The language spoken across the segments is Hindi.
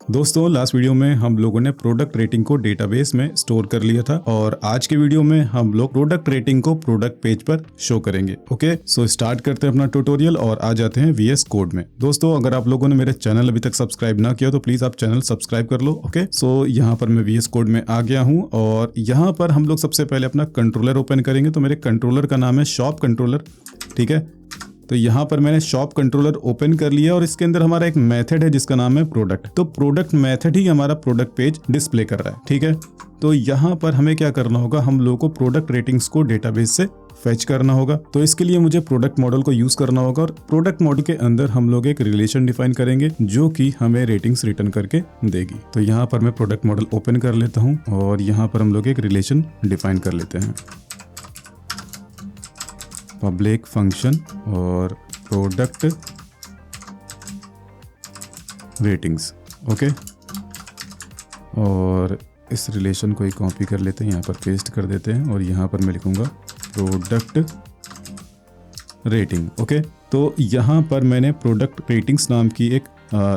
दोस्तों लास्ट वीडियो में हम लोगों ने प्रोडक्ट रेटिंग को डेटाबेस में स्टोर कर लिया था और आज के वीडियो में हम लोग प्रोडक्ट रेटिंग को प्रोडक्ट पेज पर शो करेंगे। ओके, सो स्टार्ट करते हैं अपना ट्यूटोरियल और आ जाते हैं VS कोड में। दोस्तों अगर आप लोगों ने मेरे चैनल अभी तक सब्सक्राइब ना किया तो प्लीज आप चैनल सब्सक्राइब कर लो। ओके, सो यहाँ पर मैं VS कोड में आ गया हूँ और यहाँ पर हम लोग सबसे पहले अपना कंट्रोलर ओपन करेंगे। तो मेरे कंट्रोलर का नाम है शॉप कंट्रोलर। ठीक है, तो यहाँ पर मैंने शॉप कंट्रोलर ओपन कर लिया और इसके अंदर हमारा एक मेथड है जिसका नाम है प्रोडक्ट। तो प्रोडक्ट मेथड ही हमारा प्रोडक्ट पेज डिस्प्ले कर रहा है। ठीक है, तो यहाँ पर हमें क्या करना होगा, हम लोगों को प्रोडक्ट रेटिंग्स को डेटाबेस से फेच करना होगा। तो इसके लिए मुझे प्रोडक्ट मॉडल को यूज करना होगा और प्रोडक्ट मॉडल के अंदर हम लोग एक रिलेशन डिफाइन करेंगे जो कि हमें रेटिंग्स रिटर्न करके देगी। तो यहाँ पर मैं प्रोडक्ट मॉडल ओपन कर लेता हूँ और यहाँ पर हम लोग एक रिलेशन डिफाइन कर लेते हैं, पब्लिक फंक्शन और प्रोडक्ट रेटिंग्स। ओके, और इस रिलेशन को ही कॉपी कर लेते हैं, यहाँ पर पेस्ट कर देते हैं और यहाँ पर मैं लिखूंगा प्रोडक्ट रेटिंग। ओके, तो यहाँ पर मैंने प्रोडक्ट रेटिंग्स नाम की एक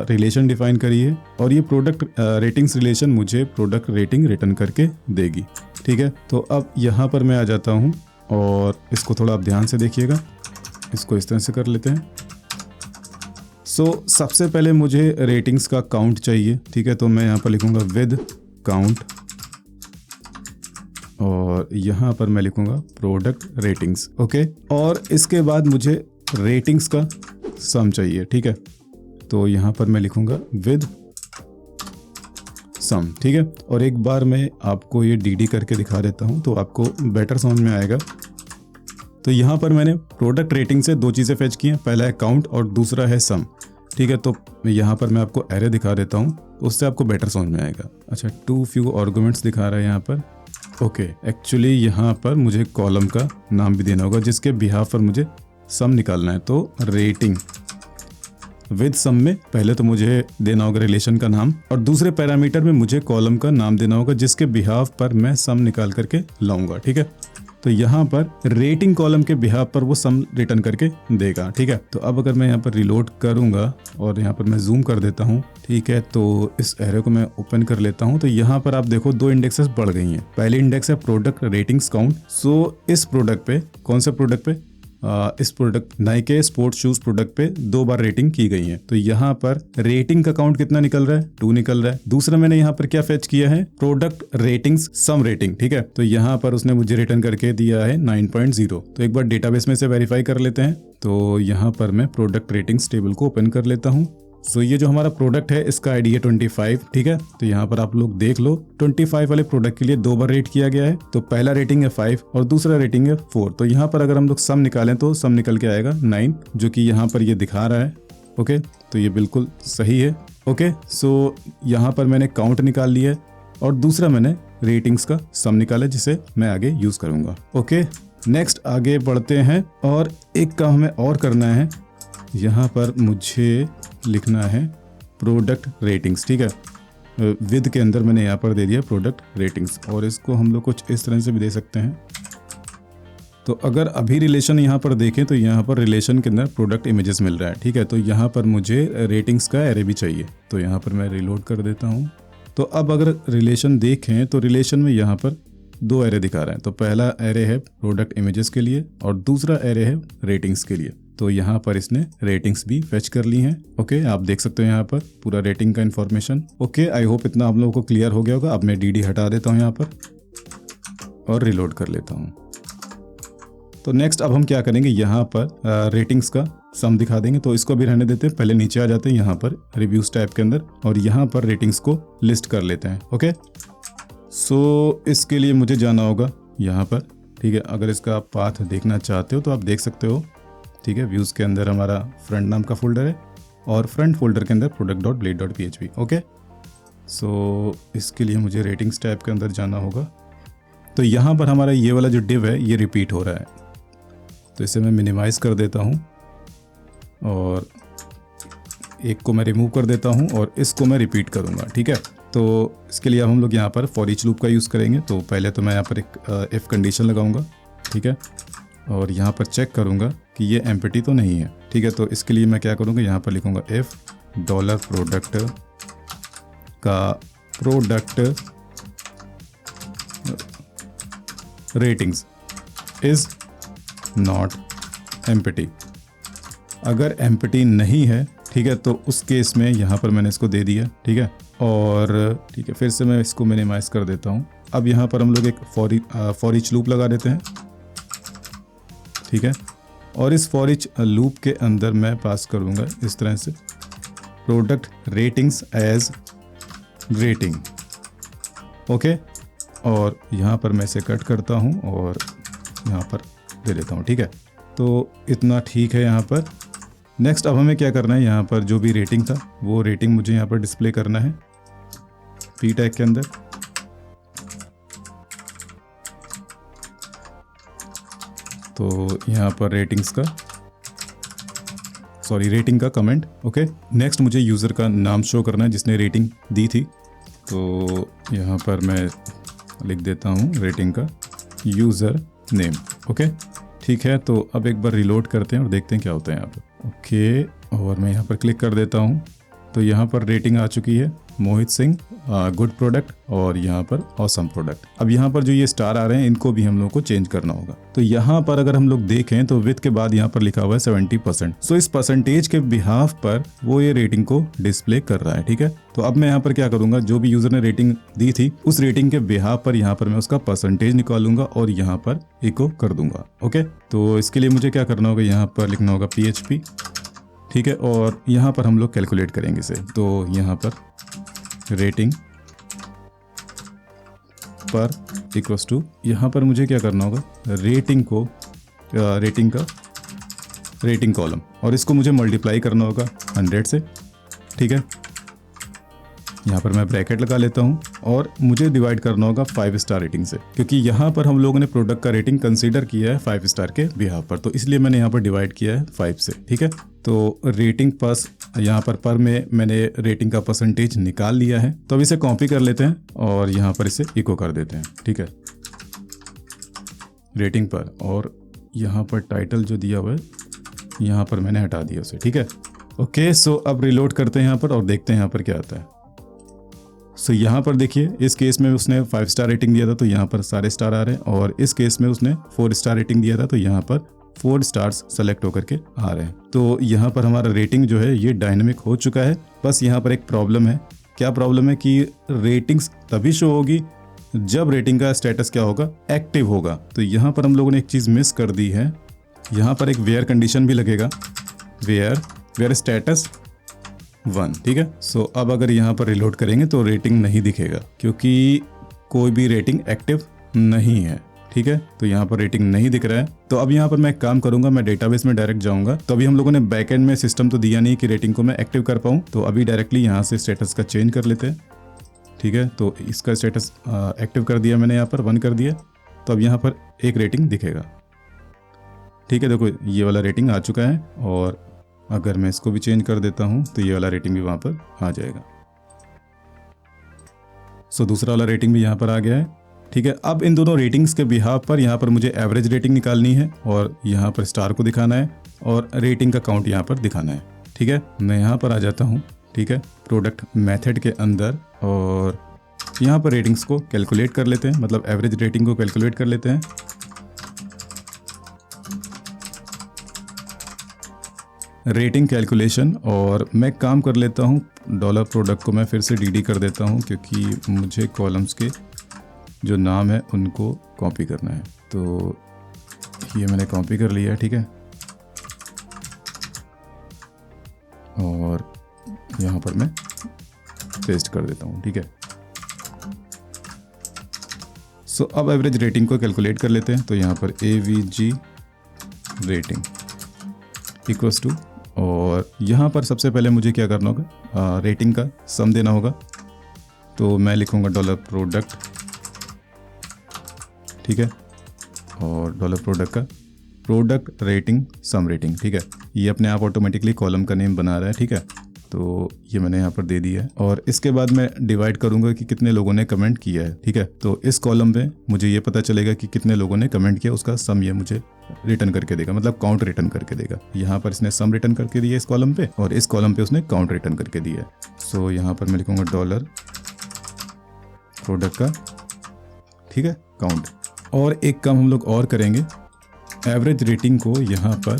रिलेशन डिफाइन करी है और ये प्रोडक्ट रेटिंग्स रिलेशन मुझे प्रोडक्ट रेटिंग रिटर्न करके देगी। ठीक है, तो अब यहाँ पर मैं आ जाता हूँ और इसको थोड़ा आप ध्यान से देखिएगा, इसको इस तरह से कर लेते हैं। सबसे पहले मुझे रेटिंग्स का काउंट चाहिए। ठीक है, तो मैं यहाँ पर लिखूंगा विद काउंट और यहाँ पर मैं लिखूंगा प्रोडक्ट रेटिंग्स। ओके, और इसके बाद मुझे रेटिंग्स का सम चाहिए। ठीक है, तो यहाँ पर मैं लिखूंगा विद सम। ठीक है, और एक बार मैं आपको ये DD करके दिखा देता हूँ तो आपको बेटर समझ में आएगा। तो यहाँ पर मैंने प्रोडक्ट रेटिंग से दो चीज़ें फेच की हैं, पहला है काउंट और दूसरा है सम। ठीक है, तो यहाँ पर मैं आपको एरे दिखा देता हूँ, उससे आपको बेटर समझ में आएगा। अच्छा, टू फ्यू आर्गुमेंट्स दिखा रहा है यहाँ पर। ओके, एक्चुअली यहाँ पर मुझे कॉलम का नाम भी देना होगा जिसके बिहाफ पर मुझे सम निकालना है। तो रेटिंग विद सम में पहले तो मुझे देना होगा रिलेशन का नाम और दूसरे पैरामीटर में मुझे कॉलम का नाम देना होगा जिसके बिहाफ पर मैं सम निकाल करके लाऊंगा। ठीक है, तो यहाँ पर रेटिंग कॉलम के बिहाफ पर वो सम रिटर्न करके देगा। ठीक है, तो अब अगर मैं यहाँ पर रिलोड करूंगा और यहाँ पर मैं जूम कर देता हूँ। ठीक है, तो इस एरे को मैं ओपन कर लेता हूँ। तो यहाँ पर आप देखो दो इंडेक्सेस बढ़ गई हैं। पहली इंडेक्स है प्रोडक्ट रेटिंग्स काउंट। सो इस प्रोडक्ट पे, कौन से प्रोडक्ट पे, इस product Nike sports shoes product पे 2 बार रेटिंग की गई है। तो यहाँ पर रेटिंग का काउंट कितना निकल रहा है, 2 निकल रहा है। दूसरा मैंने यहाँ पर क्या फेच किया है, प्रोडक्ट रेटिंग्स सम रेटिंग। ठीक है, तो यहाँ पर उसने मुझे रिटर्न करके दिया है 9.0। तो एक बार डेटाबेस में से वेरीफाई कर लेते हैं। तो यहाँ पर मैं प्रोडक्ट रेटिंग्स टेबल को ओपन कर लेता हूँ। सो ये जो हमारा प्रोडक्ट है इसका आईडी है 25। ठीक है, तो यहाँ पर आप लोग देख लो 25 वाले प्रोडक्ट के लिए 2 बार रेट किया गया है। तो पहला रेटिंग है 5 और दूसरा रेटिंग है 4। तो यहाँ पर अगर हम लोग सम निकालें तो सम निकल के आएगा 9, जो कि यहाँ पर ये दिखा रहा है। ओके, तो ये बिल्कुल सही है। ओके, सो यहाँ पर मैंने काउंट निकाल लिया है और दूसरा मैंने रेटिंग्स का सम निकाला जिसे मैं आगे यूज करूंगा। ओके, नेक्स्ट आगे बढ़ते हैं और एक काम हमें और करना है। यहाँ पर मुझे लिखना है प्रोडक्ट रेटिंग्स। ठीक है, विद के अंदर मैंने यहाँ पर दे दिया प्रोडक्ट रेटिंग्स और इसको हम लोग कुछ इस तरह से भी दे सकते हैं। तो अगर अभी रिलेशन यहाँ पर देखें तो यहाँ पर रिलेशन के अंदर प्रोडक्ट इमेजेस मिल रहा है। ठीक है, तो यहाँ पर मुझे रेटिंग्स का एरे भी चाहिए। तो यहाँ पर मैं रिलोड कर देता हूँ। तो अब अगर रिलेशन देखें तो रिलेशन में यहाँ पर 2 एरे दिखा रहा है। तो पहला एरे है प्रोडक्ट इमेजेस के लिए और दूसरा एरे है रेटिंग्स के लिए। तो यहाँ पर इसने रेटिंग्स भी फेच कर ली हैं। ओके, आप देख सकते हो यहाँ पर पूरा रेटिंग का इन्फॉर्मेशन। ओके, आई होप इतना आप लोगों को क्लियर हो गया होगा। अब मैं DD हटा देता हूँ यहाँ पर और रिलोड कर लेता हूँ। तो नेक्स्ट अब हम क्या करेंगे, यहाँ पर रेटिंग्स का सम दिखा देंगे। तो इसको भी रहने देते हैं, पहले नीचे आ जाते हैं यहाँ पर रिव्यूज टैब के अंदर और यहाँ पर रेटिंग्स को लिस्ट कर लेते हैं। ओके, सो इसके लिए मुझे जाना होगा यहाँ पर। ठीक है, अगर इसका आप पाथ देखना चाहते हो तो आप देख सकते हो। ठीक है, व्यूज़ के अंदर हमारा फ्रंट नाम का फोल्डर है और फ्रंट फोल्डर के अंदर product.blade.php। ओके, सो इसके लिए मुझे रेटिंग्स टैब के अंदर जाना होगा। तो यहाँ पर हमारा ये वाला जो डिव है ये रिपीट हो रहा है। तो इसे मैं मिनिमाइज़ कर देता हूँ और एक को मैं रिमूव कर देता हूँ और इसको मैं रिपीट करूँगा। ठीक है, तो इसके लिए अब हम लोग यहाँ पर फॉर ईच लूप का यूज़ करेंगे। तो पहले तो मैं यहाँ पर एक इफ़ कंडीशन लगाऊंगा। ठीक है, और यहाँ पर चेक करूँगा कि ये एम्प्टी तो नहीं है। ठीक है, तो इसके लिए मैं क्या करूँगा, यहाँ पर लिखूँगा इफ़ $product का product ratings is not empty. अगर एम्प्टी नहीं है, ठीक है, तो उस केस में यहाँ पर मैंने इसको दे दिया, ठीक है। और ठीक है, फिर से मैं इसको मिनिमाइज कर देता हूँ। अब यहाँ पर हम लोग एक फॉर ईच लूप लगा देते हैं, ठीक है। और इस फॉर ईच लूप के अंदर मैं पास करूँगा इस तरह से product ratings as rating, okay. और यहाँ पर मैं इसे कट करता हूँ और यहाँ पर दे देता हूँ, ठीक है। तो इतना ठीक है यहाँ पर। नेक्स्ट अब हमें क्या करना है, यहाँ पर जो भी रेटिंग था वो रेटिंग मुझे यहाँ पर डिस्प्ले करना है पी टैग के अंदर। तो यहाँ पर रेटिंग का कमेंट, ओके। नेक्स्ट मुझे यूज़र का नाम शो करना है जिसने रेटिंग दी थी। तो यहाँ पर मैं लिख देता हूँ रेटिंग का यूज़र नेम, ओके, ठीक है। तो अब एक बार रिलोड करते हैं और देखते हैं क्या होता है यहाँ पर, ओके। और मैं यहाँ पर क्लिक कर देता हूँ। तो यहाँ पर रेटिंग आ चुकी है, मोहित सिंह, गुड प्रोडक्ट, और यहाँ पर ऑसम प्रोडक्ट। अब यहाँ पर जो ये स्टार आ रहे हैं इनको भी हम लोग को चेंज करना होगा। तो यहाँ पर अगर हम लोग देखें तो विथ के बाद यहाँ पर लिखा हुआ है 70%। सो इस परसेंटेज के बिहाफ पर वो ये रेटिंग को डिस्प्ले कर रहा है, ठीक है। तो अब मैं यहाँ पर क्या करूंगा, जो भी यूजर ने रेटिंग दी थी उस रेटिंग के बिहाफ पर यहाँ पर मैं उसका परसेंटेज निकालूंगा और यहाँ पर इको कर दूंगा, ओके। तो इसके लिए मुझे क्या करना होगा, यहाँ पर लिखना होगा PHP, ठीक है। और यहाँ पर हम लोग कैलकुलेट करेंगे इसे। तो यहाँ पर रेटिंग पर इक्वल्स टू, यहाँ पर मुझे क्या करना होगा, रेटिंग का रेटिंग कॉलम, और इसको मुझे मल्टीप्लाई करना होगा 100 से, ठीक है। यहाँ पर मैं ब्रैकेट लगा लेता हूँ और मुझे डिवाइड करना होगा 5 स्टार रेटिंग से, क्योंकि यहाँ पर हम लोगों ने प्रोडक्ट का रेटिंग कंसीडर किया है 5 स्टार के बिहाफ पर, तो इसलिए मैंने यहाँ पर डिवाइड किया है 5 से, ठीक है। तो रेटिंग पास यहाँ पर में मैंने रेटिंग का परसेंटेज निकाल लिया है। तो अब इसे कॉपी कर लेते हैं और यहाँ पर इसे इको कर देते हैं, ठीक है, रेटिंग पर। और यहाँ पर टाइटल जो दिया हुआ है यहाँ पर मैंने हटा दिया उसे, ठीक है, ओके। सो अब रिलोड करते हैं यहाँ पर और देखते हैं यहाँ पर क्या आता है। सो यहाँ पर देखिए, इस केस में उसने 5 स्टार रेटिंग दिया था तो यहाँ पर सारे स्टार आ रहे हैं, और इस केस में उसने 4 स्टार रेटिंग दिया था तो यहाँ पर 4 स्टार्स सेलेक्ट होकर के आ रहे हैं। तो यहाँ पर हमारा रेटिंग जो है ये डायनेमिक हो चुका है। बस यहाँ पर एक प्रॉब्लम है। क्या प्रॉब्लम है कि रेटिंग्स तभी शो होगी जब रेटिंग का स्टेटस क्या होगा, एक्टिव होगा। तो यहाँ पर हम लोगों ने एक चीज़ मिस कर दी है, यहाँ पर एक वेयर कंडीशन भी लगेगा, वेयर स्टेटस 1, ठीक है। सो अब अगर यहाँ पर रिलोड करेंगे तो रेटिंग नहीं दिखेगा क्योंकि कोई भी रेटिंग एक्टिव नहीं है, ठीक है। तो यहाँ पर रेटिंग नहीं दिख रहा है। तो अब यहाँ पर मैं एक काम करूंगा, मैं डेटाबेस में डायरेक्ट जाऊंगा। तो अभी हम लोगों ने बैकएंड में सिस्टम तो दिया नहीं कि रेटिंग को मैं एक्टिव कर पाऊँ, तो अभी डायरेक्टली यहाँ से स्टेटस का चेंज कर लेते हैं, ठीक है। तो इसका स्टेटस एक्टिव कर दिया मैंने, यहाँ पर 1 कर दिया। तो अब यहाँ पर एक रेटिंग दिखेगा, ठीक है। देखो ये वाला रेटिंग आ चुका है, और अगर मैं इसको भी चेंज कर देता हूँ तो ये वाला रेटिंग भी वहाँ पर आ जाएगा। सो दूसरा वाला रेटिंग भी यहाँ पर आ गया है, ठीक है। अब इन दोनों रेटिंग्स के बिहाफ पर यहाँ पर मुझे एवरेज रेटिंग निकालनी है और यहाँ पर स्टार को दिखाना है और रेटिंग का काउंट यहाँ पर दिखाना है, ठीक है। मैं यहाँ पर आ जाता हूँ, ठीक है, प्रोडक्ट मेथड के अंदर, और यहाँ पर रेटिंग्स को कैलकुलेट कर लेते हैं, मतलब एवरेज रेटिंग को कैलकुलेट कर लेते हैं। रेटिंग कैलकुलेशन, और मैं काम कर लेता हूँ डॉलर प्रोडक्ट को मैं फिर से DD कर देता हूँ क्योंकि मुझे कॉलम्स के जो नाम है उनको कॉपी करना है। तो ये मैंने कॉपी कर लिया है, ठीक है। और यहाँ पर मैं पेस्ट कर देता हूँ, ठीक है। सो अब एवरेज रेटिंग को कैलकुलेट कर लेते हैं। तो यहाँ पर AVG रेटिंग इक्वल्स टू, और यहाँ पर सबसे पहले मुझे क्या करना होगा, रेटिंग का सम देना होगा। तो मैं लिखूँगा डॉलर प्रोडक्ट, ठीक है, और डॉलर प्रोडक्ट का प्रोडक्ट रेटिंग सम रेटिंग, ठीक है। ये अपने आप ऑटोमेटिकली कॉलम का नेम बना रहा है, ठीक है। तो ये मैंने यहाँ पर दे दिया है, और इसके बाद मैं डिवाइड करूँगा कि कितने लोगों ने कमेंट किया है, ठीक है। तो इस कॉलम में मुझे ये पता चलेगा कि कितने लोगों ने कमेंट किया, उसका सम ये मुझे रिटर्न करके देगा, मतलब काउंट रिटर्न करके देगा। यहाँ पर इसने सम रिटर्न करके दिया इस कॉलम पे, और इस कॉलम पे उसने काउंट रिटर्न करके दिया है। सो यहाँ पर मैं लिखूँगा डॉलर प्रोडक्ट का, ठीक है, काउंट। और एक काम हम लोग और करेंगे, एवरेज रेटिंग को यहाँ पर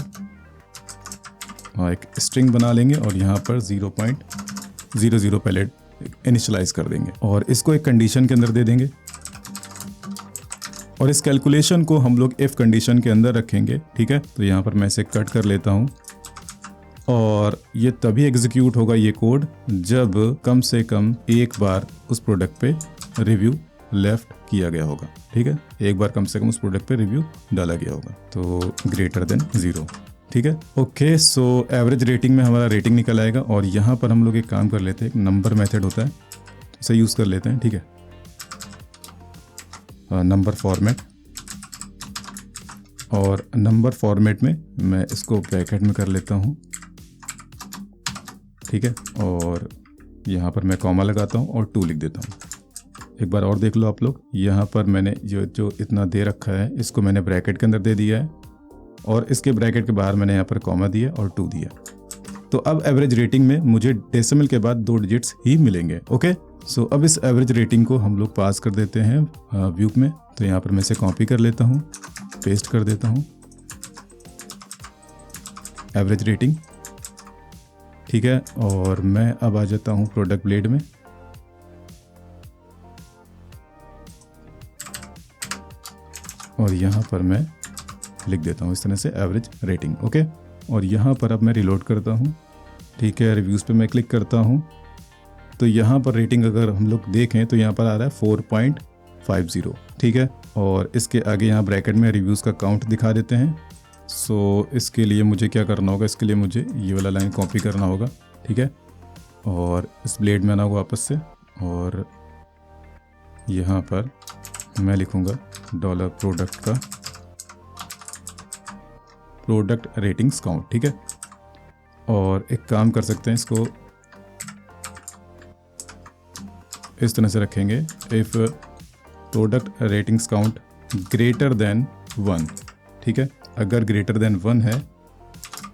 एक स्ट्रिंग बना लेंगे और यहाँ पर 0.00 पहले इनिशियलाइज कर देंगे और इसको एक कंडीशन के अंदर दे देंगे और इस कैलकुलेशन को हम लोग इफ कंडीशन के अंदर रखेंगे, ठीक है। तो यहाँ पर मैं इसे कट कर लेता हूँ और ये तभी एग्जीक्यूट होगा ये कोड जब कम से कम एक बार उस प्रोडक्ट पे रिव्यू लेफ्ट किया गया होगा, ठीक है। एक बार कम से कम उस प्रोडक्ट पे रिव्यू डाला गया होगा, तो ग्रेटर देन 0, ठीक है। ओके, सो एवरेज रेटिंग में हमारा रेटिंग निकल आएगा और यहाँ पर हम लोग एक काम कर लेते हैं, एक नंबर मेथड होता है, इसे यूज़ कर लेते हैं, ठीक है। नंबर फॉर्मेट, और नंबर फॉर्मेट में मैं इसको ब्रैकेट में कर लेता हूँ, ठीक है। और यहाँ पर मैं कॉमा लगाता हूँ और 2 लिख देता हूँ। एक बार और देख लो आप लोग, यहाँ पर मैंने जो इतना दे रखा है इसको मैंने ब्रैकेट के अंदर दे दिया है और इसके ब्रैकेट के बाहर मैंने यहाँ पर कॉमा दिया और 2 दिया। तो अब एवरेज रेटिंग में मुझे डेसिमल के बाद 2 डिजिट्स ही मिलेंगे। ओके, सो अब इस एवरेज रेटिंग को हम लोग पास कर देते हैं व्यू में। तो यहाँ पर मैं इसे कॉपी कर लेता हूँ, पेस्ट कर देता हूँ, एवरेज रेटिंग, ठीक है। और मैं अब आ जाता हूँ प्रोडक्ट ब्लेड में और यहाँ पर मैं लिख देता हूँ इस तरह से एवरेज रेटिंग। ओके, और यहाँ पर अब मैं रिलोड करता हूँ, ठीक है। रिव्यूज़ पे मैं क्लिक करता हूँ तो यहाँ पर रेटिंग अगर हम लोग देखें तो यहाँ पर आ रहा है 4.50, ठीक है। और इसके आगे यहाँ ब्रैकेट में रिव्यूज़ का काउंट दिखा देते हैं। सो इसके लिए मुझे क्या करना होगा, इसके लिए मुझे ये वाला लाइन कॉपी करना होगा, ठीक है। और इस ब्लेड में आना होगा वापस से और यहाँ पर मैं लिखूँगा डॉलर प्रोडक्ट का प्रोडक्ट रेटिंग्स काउंट, ठीक है। और एक काम कर सकते हैं, इसको इस तरह से रखेंगे, if product ratings count greater than 1, ठीक है। अगर ग्रेटर देन 1 है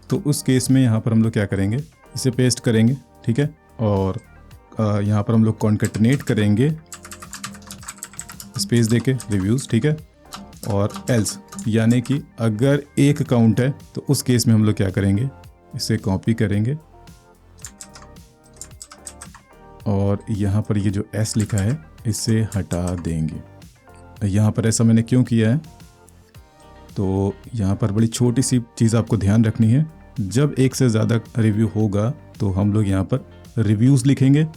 तो उस केस में यहाँ पर हम लोग क्या करेंगे, इसे पेस्ट करेंगे, ठीक है। और यहाँ पर हम लोग कॉन्केटनेट करेंगे स्पेस देके रिव्यूज़, ठीक है। और एल्स यानी कि अगर एक काउंट है तो उस केस में हम लोग क्या करेंगे, इसे कॉपी करेंगे और यहाँ पर ये जो एस लिखा है इसे हटा देंगे। यहाँ पर ऐसा मैंने क्यों किया है, तो यहाँ पर बड़ी छोटी सी चीज़ आपको ध्यान रखनी है, जब एक से ज़्यादा रिव्यू होगा तो हम लोग यहाँ पर रिव्यूज़ लिखेंगे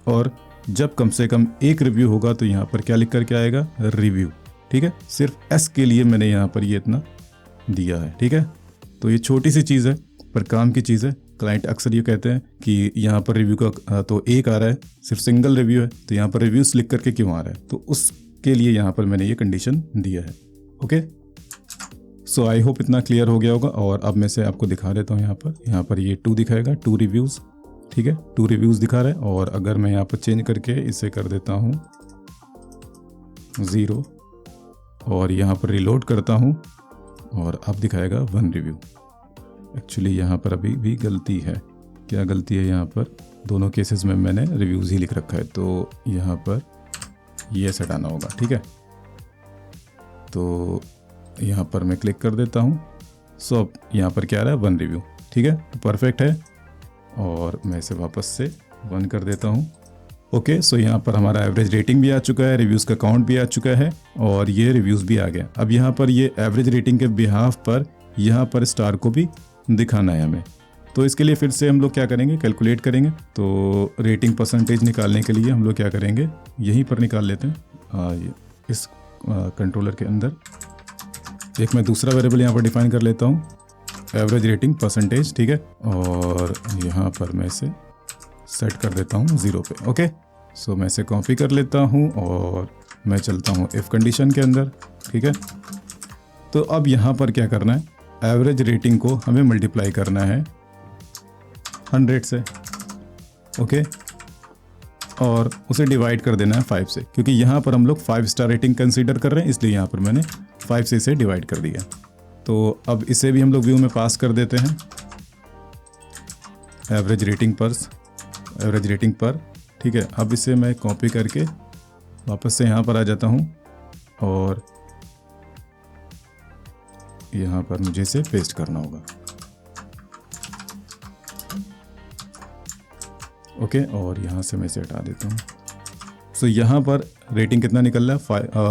और जब कम से कम एक रिव्यू होगा तो यहाँ पर क्या लिख कर के आएगा, रिव्यू, ठीक है। सिर्फ एस के लिए मैंने यहाँ पर ये इतना दिया है, ठीक है। तो ये छोटी सी चीज़ है पर काम की चीज़ है। क्लाइंट अक्सर ये कहते हैं कि यहाँ पर रिव्यू का तो एक आ रहा है, सिर्फ सिंगल रिव्यू है, तो यहाँ पर रिव्यूज़ लिख करके क्यों आ रहा है, तो उसके लिए यहाँ पर मैंने ये कंडीशन दिया है। ओके, सो आई होप इतना क्लियर हो गया होगा। और अब मैं से आपको दिखा देता हूँ, यहाँ पर ये 2 दिखाएगा, 2 रिव्यूज़, ठीक है, 2 रिव्यूज़ दिखा रहा है। और अगर मैं यहाँ पर चेंज करके इसे कर देता हूँ 0 और यहाँ पर रिलोड करता हूँ और अब दिखाएगा 1 रिव्यू। एक्चुअली यहाँ पर अभी भी गलती है, क्या गलती है, यहाँ पर दोनों केसेस में मैंने रिव्यूज़ ही लिख रखा है, तो यहाँ पर ये हटाना होगा, ठीक है। तो यहाँ पर मैं क्लिक कर देता हूँ। सो अब यहाँ पर क्या आ रहा है, 1 रिव्यू, ठीक है, तो परफेक्ट है। और मैं इसे वापस से 1 कर देता हूँ। ओके, सो यहाँ पर हमारा एवरेज रेटिंग भी आ चुका है, रिव्यूज़ का काउंट भी आ चुका है और ये रिव्यूज़ भी आ गया। अब यहाँ पर ये एवरेज रेटिंग के बिहाफ पर यहाँ पर स्टार को भी दिखाना है हमें, तो इसके लिए फिर से हम लोग क्या करेंगे, कैलकुलेट करेंगे। तो रेटिंग परसेंटेज निकालने के लिए हम लोग क्या करेंगे, यहीं पर निकाल लेते हैं इस कंट्रोलर के अंदर। एक मैं दूसरा वेरिएबल यहाँ पर डिफाइन कर लेता हूँ, एवरेज रेटिंग परसेंटेज, ठीक है। और यहाँ पर मैं इसे सेट कर देता हूँ 0 पे। ओके, सो मैं इसे कॉपी कर लेता हूँ और मैं चलता हूँ इफ़ कंडीशन के अंदर, ठीक है। तो अब यहाँ पर क्या करना है, एवरेज रेटिंग को हमें मल्टीप्लाई करना है 100 से, ओके, और उसे डिवाइड कर देना है 5 से, क्योंकि यहाँ पर हम लोग 5 स्टार रेटिंग कंसीडर कर रहे हैं, इसलिए यहाँ पर मैंने 5 से इसे डिवाइड कर दिया। तो अब इसे भी हम लोग व्यू में पास कर देते हैं, एवरेज रेटिंग पर, ठीक है। अब इसे मैं कॉपी करके वापस से यहाँ पर आ जाता हूँ और यहाँ पर मुझे इसे पेस्ट करना होगा। ओके, और यहाँ से मैं इसे हटा देता हूँ। सो यहाँ पर रेटिंग कितना निकल रहा है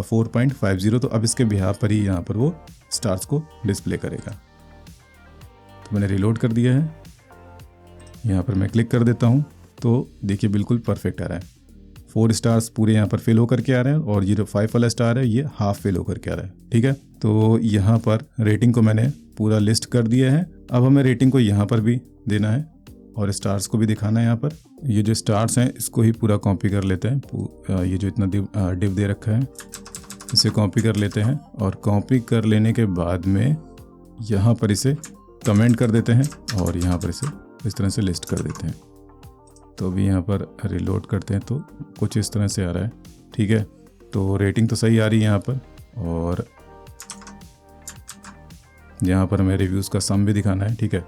4.50। तो अब इसके बिहार पर ही यहाँ पर वो स्टार्स को डिस्प्ले करेगा। तो मैंने रिलोड कर दिया है, यहाँ पर मैं क्लिक कर देता हूँ तो देखिए बिल्कुल परफेक्ट आ रहा है। 4 स्टार्स पूरे यहाँ पर फिल होकर के आ रहे हैं और ये जो 5 वाला स्टार है ये हाफ फिल होकर के आ रहा है। ठीक है, तो यहाँ पर रेटिंग को मैंने पूरा लिस्ट कर दिया है। अब हमें रेटिंग को यहाँ पर भी देना है और स्टार्स को भी दिखाना है। यहाँ पर ये जो स्टार्स हैं इसको ही पूरा कॉपी कर लेते हैं। ये जो इतना डिव दे रखा है इसे कॉपी कर लेते हैं और कॉपी कर लेने के बाद में यहाँ पर इसे कमेंट कर देते हैं और यहाँ पर इसे इस तरह से लिस्ट कर देते हैं। तो अभी यहाँ पर रिलोड करते हैं तो कुछ इस तरह से आ रहा है। ठीक है, तो रेटिंग तो सही आ रही है यहाँ पर, और यहाँ पर हमें रिव्यूज़ का सम भी दिखाना है। ठीक है,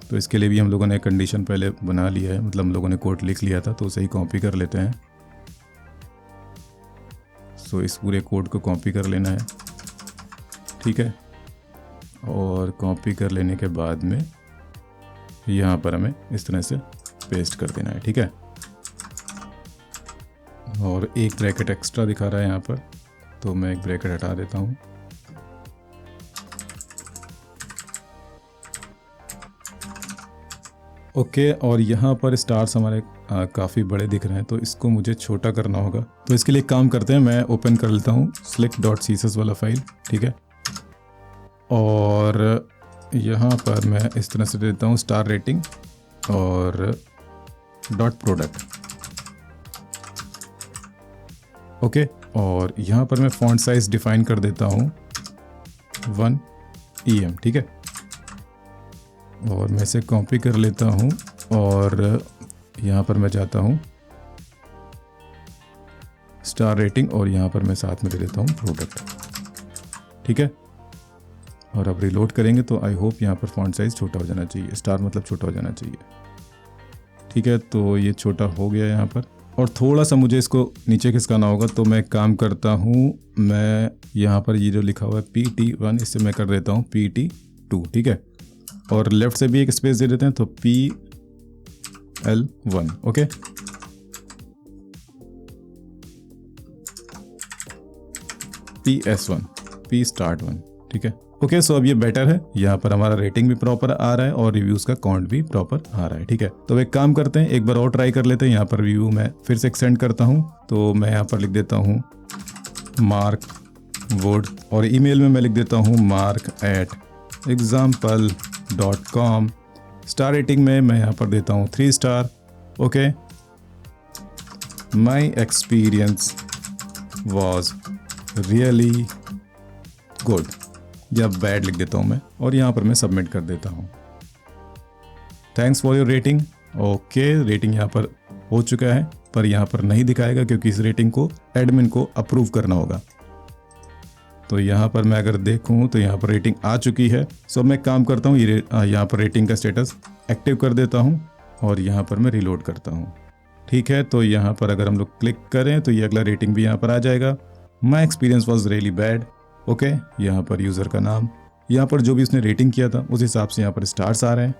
तो इसके लिए भी हम लोगों ने कंडीशन पहले बना लिया है, मतलब हम लोगों ने कोड लिख लिया था, तो उसे ही कॉपी कर लेते हैं। सो इस पूरे कोड को कॉपी कर लेना है। ठीक है, और कॉपी कर लेने के बाद में यहाँ पर हमें इस तरह से पेस्ट कर देना है। ठीक है, और एक ब्रैकेट एक्स्ट्रा दिखा रहा है यहाँ पर, तो मैं एक ब्रैकेट हटा देता हूँ। ओके, और यहाँ पर स्टार्स हमारे काफ़ी बड़े दिख रहे हैं, तो इसको मुझे छोटा करना होगा। तो इसके लिए एक काम करते हैं, मैं ओपन कर लेता हूँ slick.css वाला फाइल। ठीक है, और यहाँ पर मैं इस तरह से देता हूँ स्टार रेटिंग और डॉट प्रोडक्ट। ओके, और यहाँ पर मैं फॉन्ट साइज डिफाइन कर देता हूँ 1 EM। ठीक है, और मैं इसे कॉपी कर लेता हूँ और यहाँ पर मैं जाता हूँ स्टार रेटिंग और यहाँ पर मैं साथ में दे देता हूँ प्रोडक्ट। ठीक है, और अब रिलोड करेंगे तो आई होप यहाँ पर फॉन्ट साइज छोटा हो जाना चाहिए, स्टार मतलब छोटा हो जाना चाहिए। ठीक है, तो ये छोटा हो गया यहाँ पर, और थोड़ा सा मुझे इसको नीचे खिसकाना होगा। तो मैं काम करता हूँ, मैं यहाँ पर ये जो लिखा हुआ है PT1 इससे मैं कर देता हूँ PT2। ठीक है, और लेफ्ट से भी एक स्पेस दे देते हैं तो PL1। Okay, PS1 P start 1। ठीक है, ओके, सो अब ये बेटर है। यहाँ पर हमारा रेटिंग भी प्रॉपर आ रहा है और रिव्यूज़ का काउंट भी प्रॉपर आ रहा है। ठीक है, तो एक काम करते हैं, एक बार और ट्राई कर लेते हैं। यहाँ पर रिव्यू मैं फिर से एक्सटेंड करता हूँ, तो मैं यहाँ पर लिख देता हूँ मार्क वुड और ईमेल में मैं लिख देता हूँ mark@example.com। स्टार रेटिंग में मैं यहाँ पर देता हूँ 3 star. Okay, my experience was really good या बैड लिख देता हूँ मैं, और यहाँ पर मैं सबमिट कर देता हूँ। Thanks for your rating. Okay, rating यहाँ पर हो चुका है, पर यहाँ पर नहीं दिखाएगा क्योंकि इस रेटिंग को एडमिन को अप्रूव करना होगा। तो यहाँ पर मैं अगर देखूँ तो यहाँ पर रेटिंग आ चुकी है। सो मैं काम करता हूँ, ये यहाँ पर रेटिंग का स्टेटस एक्टिव कर देता हूँ और यहाँ पर मैं रिलोड करता हूँ। ठीक है, तो यहाँ पर अगर हम लोग क्लिक करें तो ये अगला रेटिंग भी यहाँ पर आ जाएगा, my experience was really bad. Okay, यहाँ पर यूज़र का नाम, यहाँ पर जो भी उसने रेटिंग किया था उस हिसाब से यहाँ पर स्टार्स आ रहे हैं,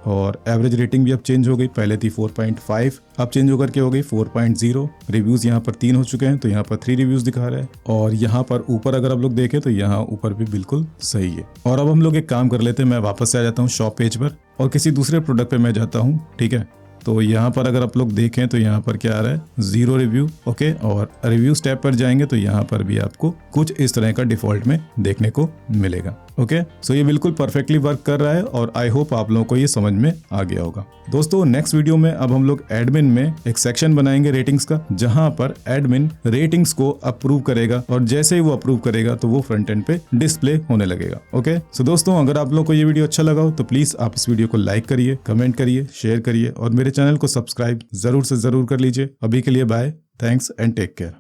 और एवरेज रेटिंग भी अब चेंज हो गई, पहले थी 4.5 अब चेंज होकर के हो गई 4.0। रिव्यूज़ यहाँ पर 3 हो चुके हैं, तो यहाँ पर 3 रिव्यूज़ दिखा रहा है, और यहाँ पर ऊपर अगर आप लोग देखें तो यहाँ ऊपर भी बिल्कुल सही है। और अब हम लोग एक काम कर लेते हैं, मैं वापस से आ जाता हूँ शॉप पेज पर और किसी दूसरे प्रोडक्ट पर मैं जाता हूँ। ठीक है, तो यहाँ पर अगर आप लोग देखें तो यहाँ पर क्या आ रहा है 0 रिव्यू। ओके, और रिव्यू स्टेप पर जाएंगे तो यहाँ पर भी आपको कुछ इस तरह का डिफॉल्ट में देखने को मिलेगा। ओके, सो ये बिल्कुल परफेक्टली वर्क कर रहा है और आई होप आप लोगों को ये समझ में आ गया होगा। दोस्तों, नेक्स्ट वीडियो में अब हम लोग एडमिन में एक सेक्शन बनाएंगे रेटिंग्स का, जहां पर एडमिन रेटिंग्स को अप्रूव करेगा और जैसे ही वो अप्रूव करेगा तो वो फ्रंट एंड पे डिस्प्ले होने लगेगा। ओके, सो दोस्तों, अगर आप लोग को ये वीडियो अच्छा लगा हो तो प्लीज आप इस वीडियो को लाइक करिए, कमेंट करिए, शेयर करिए और मेरे चैनल को सब्सक्राइब जरूर से जरूर कर लीजिए। अभी के लिए bye, thanks and take care.